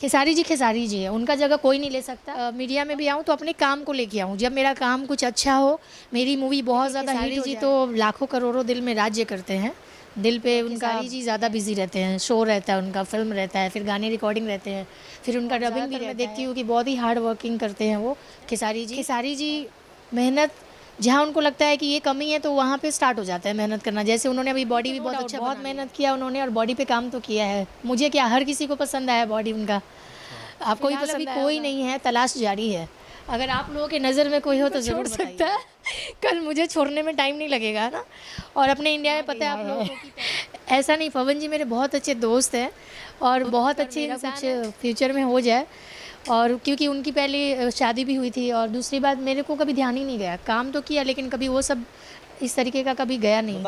खेसारी जी है, उनका जगह कोई नहीं ले सकता। मीडिया में भी आऊँ तो अपने काम को लेके आऊँ, जब मेरा काम कुछ अच्छा हो, मेरी मूवी बहुत ज़्यादा हिट हो जाए। तो लाखों करोड़ों दिल में राज्य करते हैं, दिल पे उनका जी ज़्यादा बिजी रहते हैं, शो रहता है उनका, फिल्म रहता है, फिर गाने रिकॉर्डिंग रहते हैं, फिर उनका डबिंग भी मैं देखती हूँ कि बहुत ही हार्ड वर्किंग करते हैं वो खेसारी जी मेहनत जहाँ उनको लगता है कि ये कमी है तो वहाँ पे स्टार्ट हो जाता है मेहनत करना। जैसे उन्होंने अभी बॉडी भी बहुत मेहनत किया उन्होंने, और बॉडी पे काम तो किया है। मुझे क्या, हर किसी को पसंद आया बॉडी उनका, आपको ही पसंद कोई नहीं है, तलाश जारी है। अगर आप लोगों के नज़र में कोई हो तो ज़रूर सकता है। कल मुझे छोड़ने में टाइम नहीं लगेगा ना। और अपने इंडिया में पता है आप लोगों को ऐसा नहीं, पवन जी मेरे बहुत अच्छे दोस्त हैं और बहुत अच्छे कुछ फ्यूचर में हो जाए। और क्योंकि उनकी पहले शादी भी हुई थी, और दूसरी बात मेरे को कभी ध्यान ही नहीं गया, काम तो किया लेकिन कभी वो सब इस तरीके का कभी गया नहीं।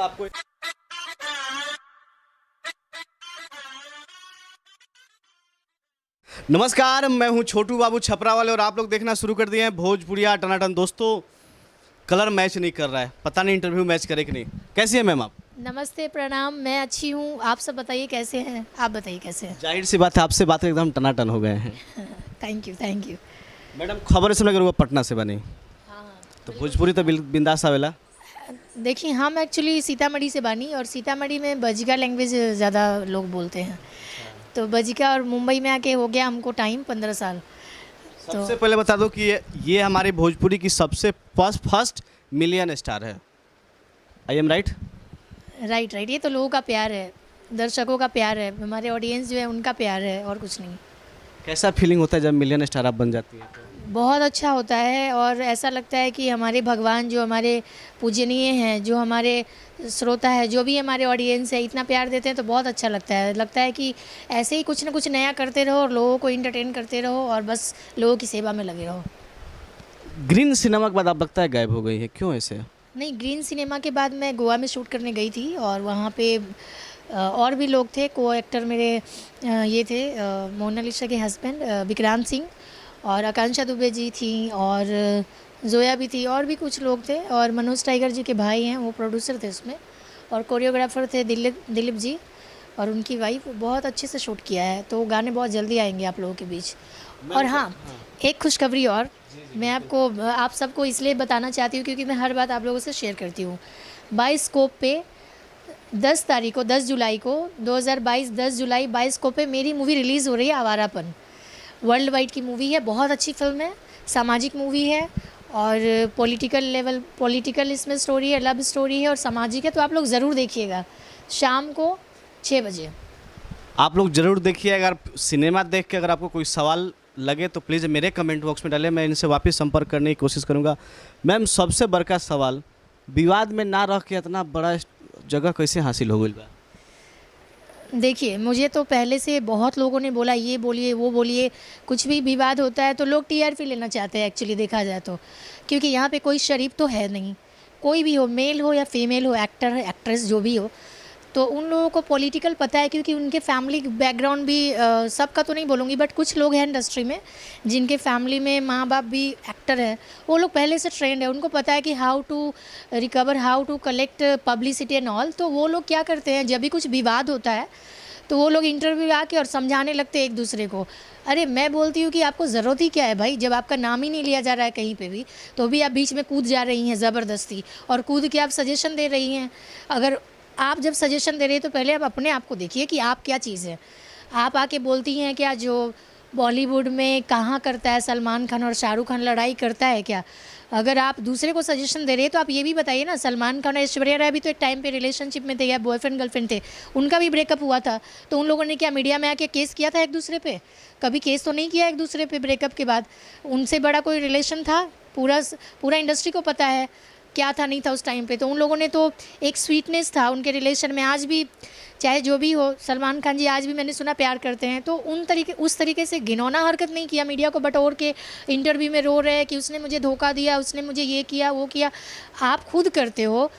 नमस्कार, मैं हूं छोटू बाबू छपरा वाले और आप लोग देखना शुरू कर दिए हैं भोजपुरिया टनाटन। दोस्तों, कलर मैच नहीं कर रहा है, पता नहीं इंटरव्यू मैच करे कि नहीं। कैसी है मैम आप? नमस्ते, प्रणाम, मैं अच्छी हूँ। आप सब बताइए कैसे हैं? आप बताइए कैसे हैं? जाहिर सी बात है, आपसे बात एकदम टनाटन हो गए हैं। Thank you. मैडम, खबर सुन अगर वो पटना से बनी तो भोजपुरी तो बिंदास आवेला। देखिए, हम एक्चुअली सीतामढ़ी से बानी, और सीतामढ़ी में बजिगा लैंग्वेज ज़्यादा लोग बोलते हैं। तो बजिका, और मुंबई में आके हो गया हमको टाइम 15 साल। सबसे पहले बता दो कि ये हमारी भोजपुरी की सबसे फर्स्ट मिलियन स्टार है। I am right? राइट। ये तो लोगों का प्यार है, दर्शकों का प्यार है, हमारे ऑडियंस जो है उनका प्यार है, और कुछ नहीं। कैसा फीलिंग होता है जब मिलियन स्टार आप बन जाती है? बहुत अच्छा होता है, और ऐसा लगता है कि हमारे भगवान जो हमारे पूजनीय हैं, जो हमारे श्रोता है, जो भी हमारे ऑडियंस है, इतना प्यार देते हैं तो बहुत अच्छा लगता है कि ऐसे ही कुछ ना कुछ नया करते रहो और लोगों को इंटरटेन करते रहो, और बस लोगों की सेवा में लगे रहो। ग्रीन सिनेमा के बाद आप लगता है गायब हो गई है, क्यों ऐसे? नहीं, ग्रीन सिनेमा के बाद मैं गोवा में शूट करने गई थी, और वहाँ पे और भी लोग थे, को एक्टर मेरे ये थे मोनालिसा के हस्बैंड विक्रांत सिंह, और आकांक्षा दुबे जी थी, और जोया भी थी, और भी कुछ लोग थे, और मनोज टाइगर जी के भाई हैं, वो प्रोड्यूसर थे उसमें, और कोरियोग्राफर थे दिलीप जी और उनकी वाइफ। बहुत अच्छे से शूट किया है, तो गाने बहुत जल्दी आएंगे आप लोगों के बीच। और हाँ, एक खुशखबरी और मैं आप सबको इसलिए बताना चाहती हूँ क्योंकि मैं हर बात आप लोगों से शेयर करती हूँ। बाइस्कोप पे 10 जुलाई को 2022 10 जुलाई बाइस्कोप पे मेरी मूवी रिलीज़ हो रही है, आवारापन। वर्ल्ड वाइड की मूवी है, बहुत अच्छी फिल्म है, सामाजिक मूवी है, और पॉलिटिकल इसमें स्टोरी है, लव स्टोरी है और सामाजिक है। तो आप लोग ज़रूर देखिएगा, शाम को 6 बजे। आप लोग ज़रूर देखिए। अगर सिनेमा देख के अगर आपको कोई सवाल लगे तो प्लीज़ मेरे कमेंट बॉक्स में डालें, मैं इनसे वापस संपर्क करने की कोशिश करूँगा। मैम, सबसे बड़का सवाल, विवाद में ना रह के इतना बड़ा जगह कैसे हासिल हो गई बा? देखिए, मुझे तो पहले से बहुत लोगों ने बोला, ये बोलिए वो बोलिए, कुछ भी विवाद होता है तो लोग टीआरपी लेना चाहते हैं एक्चुअली देखा जाए तो, क्योंकि यहाँ पे कोई शरीफ तो है नहीं, कोई भी हो, मेल हो या फीमेल हो, एक्टर एक्ट्रेस जो भी हो, तो उन लोगों को पॉलिटिकल पता है, क्योंकि उनके फैमिली बैकग्राउंड भी सबका तो नहीं बोलूँगी, बट कुछ लोग हैं इंडस्ट्री में जिनके फैमिली में माँ बाप भी एक्टर है, वो लोग पहले से ट्रेंड है, उनको पता है कि how to recover, how to collect publicity and all. तो वो लोग क्या करते हैं, जब भी कुछ विवाद होता है तो वो लोग इंटरव्यू आके और समझाने लगते हैं एक दूसरे को। अरे मैं बोलती हूँ कि आपको ज़रूरत ही क्या है भाई, जब आपका नाम ही नहीं लिया जा रहा है कहीं पे भी, तो भी आप बीच में कूद जा रही हैं ज़बरदस्ती, और कूद के आप सजेशन दे रही हैं। अगर आप जब सजेशन दे रही है तो पहले आप अपने आप को देखिए कि आप क्या चीज़ है। आप आके बोलती हैं क्या जो बॉलीवुड में कहाँ करता है सलमान खान और शाहरुख खान लड़ाई करता है क्या? अगर आप दूसरे को सजेशन दे रहे हैं तो आप ये भी बताइए ना, सलमान खान और ऐश्वर्या राय भी तो एक टाइम पे रिलेशनशिप में थे या बॉयफ्रेंड गर्लफ्रेंड थे, उनका भी ब्रेकअप हुआ था, तो उन लोगों ने क्या मीडिया में आके केस किया था एक दूसरे पे? कभी केस तो नहीं किया एक दूसरे पे ब्रेकअप के बाद। उनसे बड़ा कोई रिलेशन था? पूरा इंडस्ट्री को पता है क्या था नहीं था उस टाइम पे। तो उन लोगों ने तो एक स्वीटनेस था उनके रिलेशन में, आज भी चाहे जो भी हो, सलमान खान जी आज भी मैंने सुना प्यार करते हैं, तो उस तरीके से घिनौना हरकत नहीं किया, मीडिया को बटोर के इंटरव्यू में रो रहे हैं कि उसने मुझे धोखा दिया, उसने मुझे ये किया वो किया। आप खुद करते हो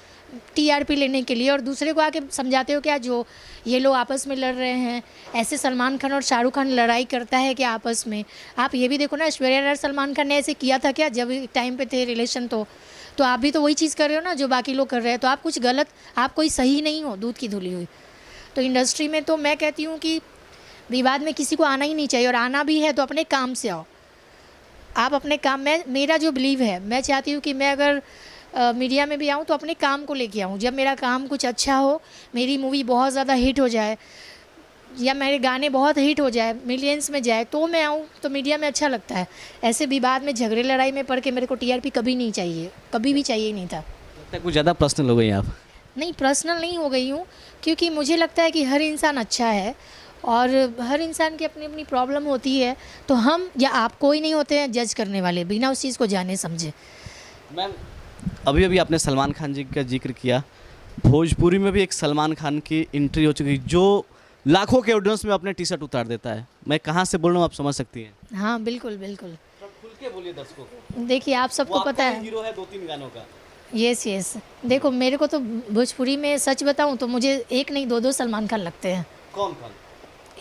टीआरपी लेने के लिए और दूसरे को आके समझाते हो क्या जो ये लोग आपस में लड़ रहे हैं, ऐसे सलमान खान और शाहरुख खान लड़ाई करता है क्या आपस में? आप ये भी देखो ना, ऐश्वर्या राय सलमान खान ने ऐसे किया था क्या जब टाइम पे थे रिलेशन? तो आप भी तो वही चीज़ कर रहे हो ना जो बाकी लोग कर रहे हैं, तो आप कुछ गलत, आप कोई सही नहीं हो, दूध की धुली हुई। तो इंडस्ट्री में तो मैं कहती हूँ कि विवाद में किसी को आना ही नहीं चाहिए, और आना भी है तो अपने काम से आओ। आप अपने काम में, मेरा जो बिलीव है, मैं चाहती हूँ कि मैं अगर मीडिया में भी आऊँ तो अपने काम को लेके आऊँ। जब मेरा काम कुछ अच्छा हो, मेरी मूवी बहुत ज़्यादा हिट हो जाए या मेरे गाने बहुत हिट हो जाए, मिलियंस में जाए, तो मैं आऊँ तो मीडिया में अच्छा लगता है। ऐसे विवाद में, झगड़े लड़ाई में पड़ के मेरे को टीआरपी कभी नहीं चाहिए, कभी भी चाहिए ही नहीं था। लगता है कुछ ज़्यादा पर्सनल हो गई आप। नहीं, पर्सनल नहीं हो गई हूँ, क्योंकि मुझे लगता है कि हर इंसान अच्छा है और हर इंसान की अपनी अपनी प्रॉब्लम होती है। तो हम या आप कोई नहीं होते हैं जज करने वाले बिना उस चीज़ को जाने समझे। मैम, अभी अभी आपने सलमान खान जी का जिक्र किया, भोजपुरी में भी एक सलमान खान की एंट्री हो चुकी जो लाखों के ऑडियंस में अपने टी शर्ट उतार देता है। मैं कहाँ से बोल रहा हूँ आप समझ सकती हैं। हाँ बिल्कुल बिल्कुल। खुल के बोलिए दर्शकों को। देखिए, आप सबको पता है, हीरो है 2-3 गानों का। यस। देखो, मेरे को तो भोजपुरी में सच बताऊं तो मुझे एक नहीं दो सलमान खान लगते हैं। कौन कौन?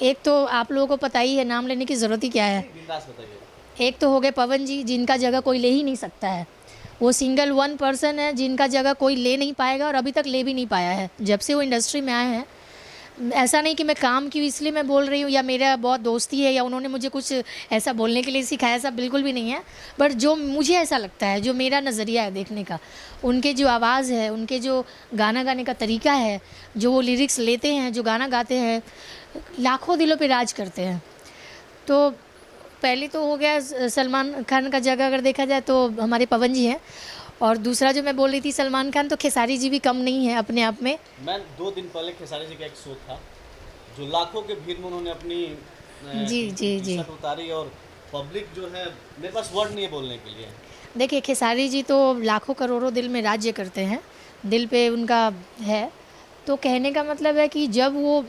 एक तो आप लोगों को पता ही है, नाम लेने की ज़रूरत ही क्या है। बिंदास बताइए। एक तो हो गए पवन जी, जिनका जगह कोई ले ही नहीं सकता है। वो सिंगल वन पर्सन है जिनका जगह कोई ले नहीं पाएगा और अभी तक ले भी नहीं पाया है जब से वो इंडस्ट्री में आए हैं। ऐसा नहीं कि मैं काम की इसलिए मैं बोल रही हूँ या मेरा बहुत दोस्ती है या उन्होंने मुझे कुछ ऐसा बोलने के लिए सिखाया, ऐसा बिल्कुल भी नहीं है। बट जो मुझे ऐसा लगता है, जो मेरा नज़रिया है देखने का, उनके जो आवाज़ है, उनके जो गाना गाने का तरीका है, जो वो लिरिक्स लेते हैं, जो गाना गाते हैं, लाखों दिलों पे राज करते हैं। तो पहले तो हो गया सलमान खान का जगह अगर देखा जाए तो हमारे पवन जी हैं, और दूसरा जो मैं बोल रही थी सलमान खान, तो खेसारी जी भी कम नहीं है अपने आप में। मैं 2 दिन पहले खेसारी जी का एक शो था जो लाखों के भीड़ में उन्होंने अपनी जी टी-शर्ट उतारी और पब्लिक जो है, मेरे पास वर्ड नहीं है बोलने के लिए। देखिए, खेसारी जी तो लाखों करोड़ों दिल में राज्य करते हैं, दिल पे उनका है। तो कहने का मतलब है कि जब वो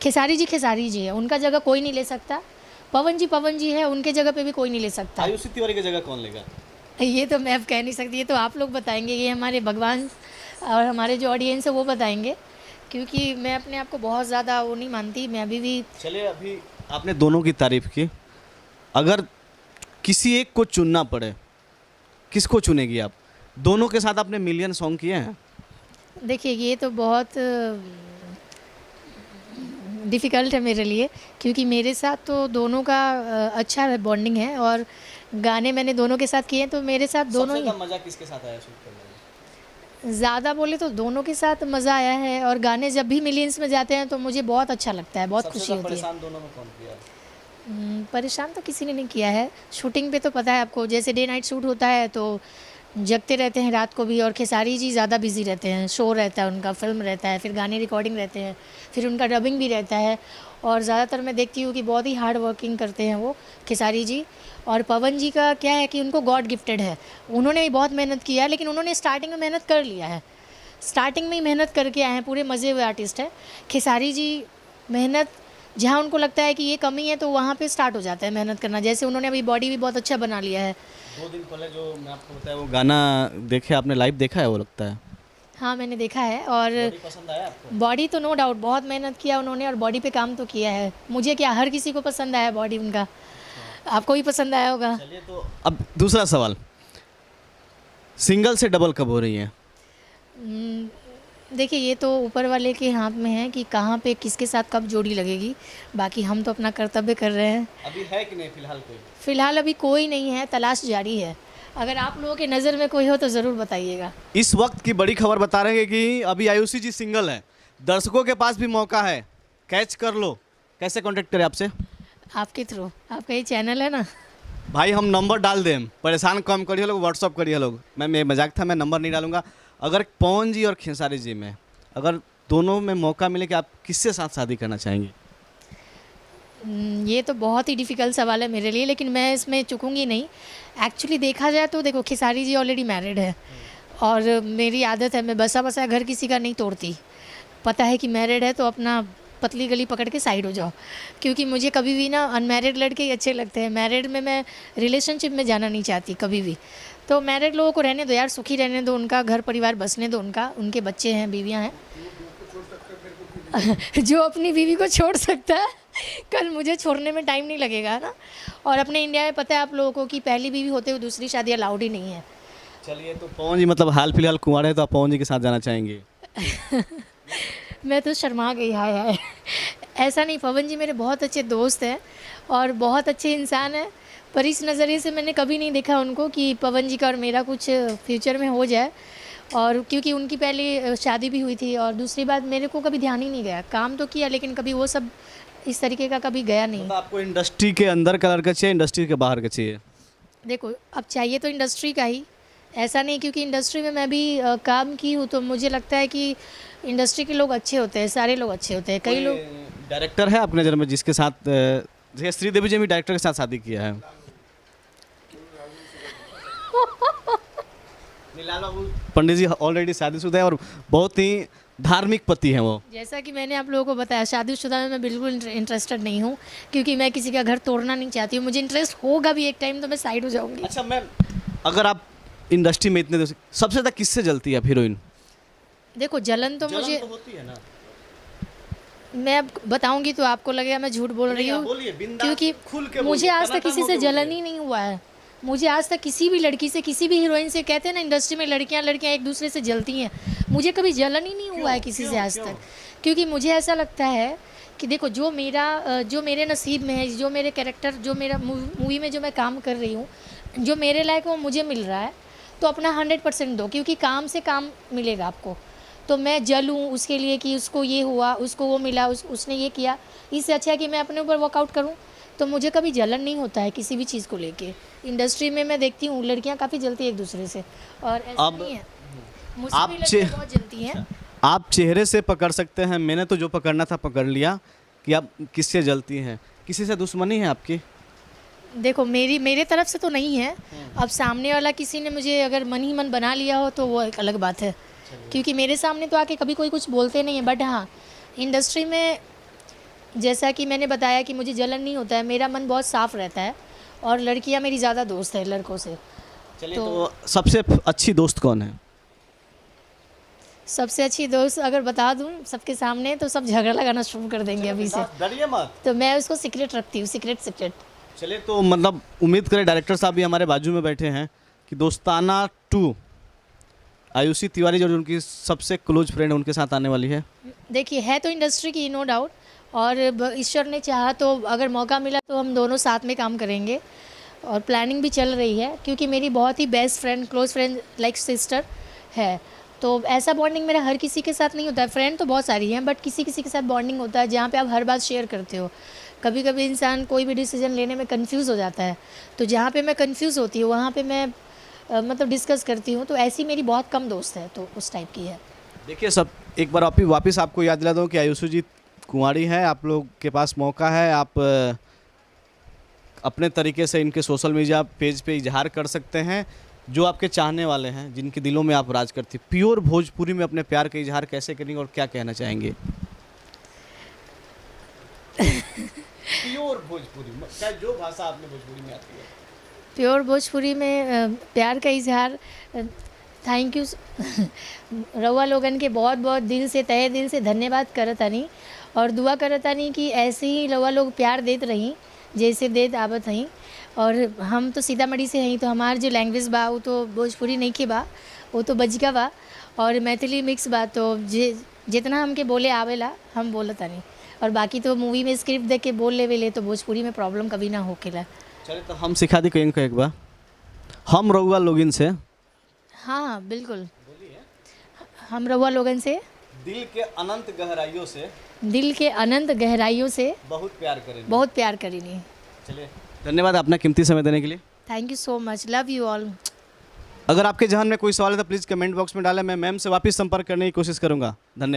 खेसारी जी है, उनका जगह कोई नहीं ले सकता। पवन जी है, उनके जगह पे भी कोई नहीं ले सकता। आयुषी तिवारी की जगह कौन लेगा? ये तो मैं अब कह नहीं सकती, ये तो आप लोग बताएंगे, ये हमारे भगवान और हमारे जो ऑडियंस है वो बताएंगे, क्योंकि मैं अपने आप को बहुत ज़्यादा वो नहीं मानती। मैं अभी भी। चलिए, अभी आपने दोनों की तारीफ की, अगर किसी एक को चुनना पड़े, किसको चुनेगी आप? दोनों के साथ आपने मिलियन सॉन्ग किए हैं। देखिए, ये तो बहुत डिफ़िकल्ट है मेरे लिए, क्योंकि मेरे साथ तो दोनों का अच्छा बॉन्डिंग है और गाने मैंने दोनों के साथ किए हैं, तो मेरे साथ दोनों सबसे मज़ा किसके साथ आया शूट करने में? ज़्यादा बोले तो दोनों के साथ मज़ा आया है, और गाने जब भी मिलियंस में जाते हैं तो मुझे बहुत अच्छा लगता है, बहुत खुशी होती है। परेशान दोनों में कौन किया? परेशान तो किसी ने नहीं किया है। शूटिंग पे तो पता है आपको, जैसे डे नाइट शूट होता है तो जगते रहते हैं रात को भी, और खेसारी जी ज़्यादा बिजी रहते हैं, शो रहता है उनका, फिल्म रहता है, फिर गाने रिकॉर्डिंग रहते हैं, फिर उनका डबिंग भी रहता है। और ज़्यादातर मैं देखती हूँ कि बहुत ही हार्ड वर्किंग करते हैं वो खेसारी जी। और पवन जी का क्या है कि उनको गॉड गिफ्टेड है, उन्होंने भी बहुत मेहनत किया है, लेकिन उन्होंने स्टार्टिंग में मेहनत कर लिया है, स्टार्टिंग में ही मेहनत करके आए हैं, पूरे मज़े हुए आर्टिस्ट हैं। खेसारी जी मेहनत जहाँ उनको लगता है कि ये कमी है तो वहाँ पे स्टार्ट हो जाता है मेहनत करना। जैसे उन्होंने अभी बॉडी भी बहुत अच्छा बना लिया है। 2 दिन पहले जो मैं आपको बताया वो गाना देखे आपने, लाइव देखा है वो लगता है? हाँ, मैंने देखा है। और पसंद आया आपको? बॉडी तो नो डाउट बहुत मेहनत किया उन्होंने, और बॉडी पे काम तो किया है। मुझे क्या, हर किसी को पसंद आया बॉडी उनका, आपको भी पसंद आया होगा। चलिए, तो अब दूसरा सवाल, सिंगल से डबल कब हो रही है? देखिए, ये तो ऊपर वाले के हाथ में है कि कहाँ पे किसके साथ कब जोड़ी लगेगी। बाकी हम तो अपना कर्तव्य कर रहे हैं। अभी है कि नहीं फिलहाल कोई? फिलहाल अभी कोई नहीं है, तलाश जारी है। अगर आप लोगों के नज़र में कोई हो तो ज़रूर बताइएगा। इस वक्त की बड़ी खबर बता रहे हैं कि अभी आयुषी जी सिंगल है, दर्शकों के पास भी मौका है, कैच कर लो। कैसे कांटेक्ट करें आपसे? आपके थ्रू, आपका ये चैनल है ना। भाई, हम नंबर डाल दें, परेशान कम करिए लोग, व्हाट्सअप करिए लोग। मैं मजाक था, मैं नंबर नहीं डालूंगा। अगर पवन जी और खेसारी जी में, अगर दोनों में मौका मिले कि आप किससे साथ शादी करना चाहेंगी? ये तो बहुत ही डिफ़िकल्ट सवाल है मेरे लिए, लेकिन मैं इसमें चूकूंगी नहीं। एक्चुअली देखा जाए तो देखो, खेसारी जी ऑलरेडी मैरिड है, और मेरी आदत है, मैं बसा बसा घर किसी का नहीं तोड़ती। पता है कि मैरिड है तो अपना पतली गली पकड़ के साइड हो जाओ, क्योंकि मुझे कभी भी ना अनमैरिड लड़के ही अच्छे लगते हैं। मैरिड में मैं रिलेशनशिप में जाना नहीं चाहती कभी भी। तो मैरिड लोगों को रहने दो यार, सुखी रहने दो, उनका घर परिवार बसने दो, उनके बच्चे हैं, बीवियां हैं। जो अपनी बीवी को छोड़ सकता है, कल मुझे छोड़ने में टाइम नहीं लगेगा ना। और अपने इंडिया में पता है आप लोगों को कि पहली बीवी होते हुए दूसरी शादी अलाउड ही नहीं है। चलिए, तो पवन जी मतलब हाल फिलहाल कुंवारे हैं, तो आप पवन जी के साथ जाना चाहेंगे? मैं तो शर्मा गई, हाय हाय। ऐसा नहीं, पवन जी मेरे बहुत अच्छे दोस्त हैं और बहुत अच्छे इंसान हैं, पर इस नज़रिए से मैंने कभी नहीं देखा उनको कि पवन जी का और मेरा कुछ फ्यूचर में हो जाए। और क्योंकि उनकी पहले शादी भी हुई थी, और दूसरी बात मेरे को कभी ध्यान ही नहीं गया, काम तो किया लेकिन कभी वो सब इस तरीके का कभी गया नहीं। मतलब आपको इंडस्ट्री के अंदर का लड़का चाहिए, इंडस्ट्री के बाहर का चाहिए? देखो अब चाहिए तो इंडस्ट्री का ही, ऐसा नहीं, क्योंकि इंडस्ट्री में मैं भी काम की हूँ, तो मुझे लगता है कि इंडस्ट्री के लोग अच्छे होते हैं, सारे लोग अच्छे होते हैं। कई लोग डायरेक्टर है अपने नज़र में जिसके साथ जैसे श्रीदेवी जी भी डायरेक्टर के साथ शादी किया है? लाल बाबू पंडित जी ऑलरेडी शादीशुदा है और बहुत ही धार्मिक पति हैं वो। जैसा कि मैंने आप लोगों को बताया, शादीशुदा में मैं बिल्कुल इंटरेस्टेड नहीं हूँ, क्योंकि मैं किसी का घर तोड़ना नहीं चाहती हूँ। मुझे इंटरेस्ट होगा भी एक टाइम तो मैं साइड हो जाऊँगी। अच्छा मैम, अगर आप इंडस्ट्री में इतने सबसे ज़्यादा किससे जलती है आप हीरोइन? देखो जलन तो मुझे होती है ना, मैं अब बताऊंगी तो आपको लगेगा मैं झूठ बोल रही हूँ, क्योंकि मुझे आज तक किसी से जलन ही नहीं हुआ है। मुझे आज तक किसी भी लड़की से, किसी भी हीरोइन से, कहते हैं ना इंडस्ट्री में लड़कियां एक दूसरे से जलती हैं, मुझे कभी जलन ही नहीं हुआ है किसी से आज तक। क्योंकि मुझे ऐसा लगता है कि देखो जो मेरे नसीब में है, जो मेरे कैरेक्टर, जो मेरा मूवी में जो मैं काम कर रही हूँ, जो मेरे लायक वो मुझे मिल रहा है, तो अपना 100% दो, क्योंकि काम से काम मिलेगा आपको। तो मैं जलूँ उसके लिए कि उसको ये हुआ, उसको वो मिला, उसने ये किया, इससे अच्छा है कि मैं अपने ऊपर वर्कआउट करूँ। तो मुझे कभी जलन नहीं होता है किसी भी चीज़ को लेके। इंडस्ट्री में मैं देखती हूँ लड़कियाँ काफ़ी जलती हैं एक दूसरे से, और ऐसा नहीं है, मुझसे भी लड़कियाँ बहुत जलती हैं। आप चेहरे से पकड़ सकते हैं, मैंने तो जो पकड़ना था पकड़ लिया कि आप किससे जलती हैं। किसी से दुश्मनी है आपकी? देखो मेरे तरफ से तो नहीं है। अब सामने वाला किसी ने मुझे अगर मन ही मन बना लिया हो तो वो एक अलग बात है, क्योंकि मेरे सामने तो आके कभी कोई कुछ बोलते नहीं है। बट हाँ, इंडस्ट्री में जैसा कि मैंने बताया कि मुझे जलन नहीं होता है, मेरा मन बहुत साफ़ रहता है, और लड़कियां मेरी ज़्यादा दोस्त है लड़कों से। चलिए तो सबसे अच्छी दोस्त कौन है? सबसे अच्छी दोस्त अगर बता दूं सबके सामने तो सब झगड़ा लगाना शुरू कर देंगे अभी से, डरिए मत। तो मैं उसको सीक्रेट रखती हूँ, सीक्रेट। चलिए तो मतलब उम्मीद करें डायरेक्टर साहब भी हमारे बाजू में बैठे हैं कि दोस्ताना 2 आयुषी तिवारी जो उनकी सबसे क्लोज फ्रेंड है उनके साथ आने वाली है। देखिए है तो इंडस्ट्री की, नो डाउट, और ईश्वर ने चाहा तो अगर मौका मिला तो हम दोनों साथ में काम करेंगे, और प्लानिंग भी चल रही है, क्योंकि मेरी बहुत ही best friend, close friend like sister है। तो ऐसा बॉन्डिंग मेरा हर किसी के साथ नहीं होता है। फ्रेंड तो बहुत सारी हैं, बट किसी किसी के साथ बॉन्डिंग होता है जहाँ पे आप हर बात शेयर करते हो। कभी कभी इंसान कोई भी डिसीजन लेने में कंफ्यूज हो जाता है, तो जहाँ पे मैं कंफ्यूज होती हूँ वहाँ पे मैं मतलब डिस्कस करती हूँ। तो ऐसी मेरी बहुत कम दोस्त है, तो उस टाइप की है। देखिए सब, एक बार वापस आपको याद दिला दूँ कि आयुषी जी कुंवारी हैं, आप लोग के पास मौका है, आप अपने तरीके से इनके सोशल मीडिया पेज पे इजहार कर सकते हैं जो आपके चाहने वाले हैं, जिनके दिलों में आप राज करती। प्योर भोजपुरी में अपने प्यार का इजहार कैसे करेंगे और क्या कहना चाहेंगे? प्योर भोजपुरी, चाहे जो भाषा आपने भोजपुरी में आती है। प्योर भोजपुरी में प्यार का इजहार, थैंक यू रउआ लोगन के बहुत बहुत दिल से, तहे दिल से धन्यवाद करतानी, और दुआ करतानी कि ऐसे ही रउआ लोग प्यार देत रही जैसे देत आवत हई। और हम तो सीतामढ़ी से हई, तो हमार जो लैंग्वेज बा वो तो भोजपुरी नहीं के बा, वो तो बजका बा और मैथिली मिक्स बा। तो जितना हमके बोले आवेला हम बोलतानी, और बाकी तो मूवी में स्क्रिप्ट देख के बोल लेवेले, तो भोजपुरी में प्रॉब्लम कभी ना होकेला। चलिए तो हम सिखा दी कहीं एक बार हम रउआ लोगिन से। हाँ बिल्कुल, हम रउआ लोगन से दिल के अनंत गहराइयों से, दिल के अनंत गहराइयों से बहुत प्यार करेंगे, बहुत प्यार करेंगे। चलिए धन्यवाद अपना कीमती समय देने के लिए। Thank you so much, love you all. अगर आपके जहन में कोई सवाल है तो प्लीज़ कमेंट बॉक्स में डालें, मैं मैम से वापस संपर्क करने की कोशिश करूँगा। धन्यवाद।